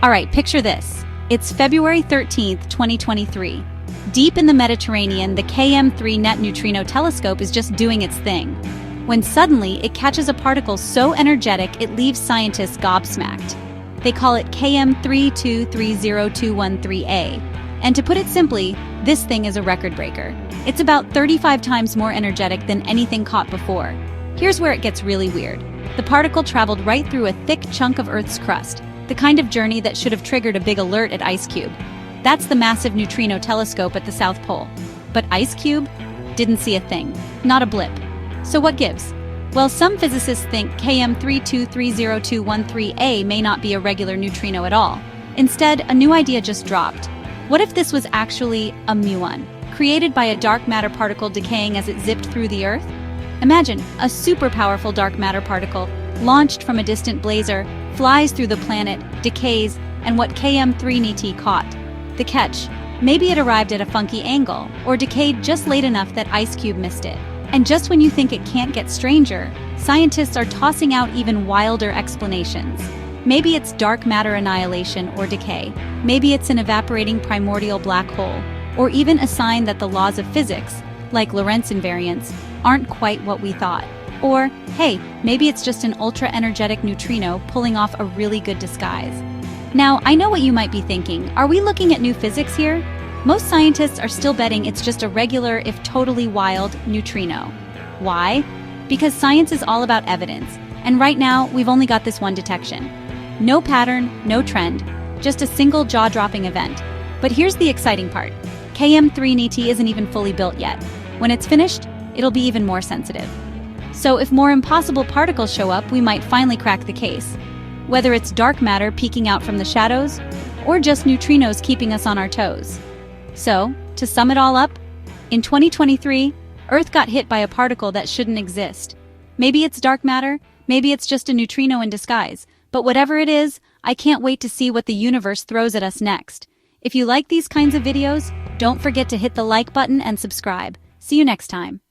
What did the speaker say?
Alright, picture this. It's February 13th, 2023. Deep in the Mediterranean, the KM3 Net Neutrino Telescope is just doing its thing, when suddenly it catches a particle so energetic it leaves scientists gobsmacked. They call it KM3230213A. And to put it simply, this thing is a record breaker. It's about 35 times more energetic than anything caught before. Here's where it gets really weird. The particle traveled right through a thick chunk of Earth's crust, the kind of journey that should have triggered a big alert at IceCube. That's the massive neutrino telescope at the South Pole. But IceCube didn't see a thing, not a blip. So what gives? Well, some physicists think KM3230213A may not be a regular neutrino at all. Instead, a new idea just dropped. What if this was actually a muon, created by a dark matter particle decaying as it zipped through the Earth? Imagine a super powerful dark matter particle, launched from a distant blazar, flies through the planet, decays, and what KM3NT caught. The catch, maybe it arrived at a funky angle, or decayed just late enough that IceCube missed it. And just when you think it can't get stranger, scientists are tossing out even wilder explanations. Maybe it's dark matter annihilation or decay. Maybe it's an evaporating primordial black hole, or even a sign that the laws of physics, like Lorentz invariance, aren't quite what we thought. Or, hey, maybe it's just an ultra-energetic neutrino pulling off a really good disguise. Now, I know what you might be thinking. Are we looking at new physics here? Most scientists are still betting it's just a regular, if totally wild, neutrino. Why? Because science is all about evidence, and right now, we've only got this one detection. No pattern, no trend, just a single jaw-dropping event. But here's the exciting part. KM3NT isn't even fully built yet. When it's finished, it'll be even more sensitive. So if more impossible particles show up, we might finally crack the case. Whether it's dark matter peeking out from the shadows, or just neutrinos keeping us on our toes. So, to sum it all up, in 2023, Earth got hit by a particle that shouldn't exist. Maybe it's dark matter, maybe it's just a neutrino in disguise, but whatever it is, I can't wait to see what the universe throws at us next. If you like these kinds of videos, don't forget to hit the like button and subscribe. See you next time.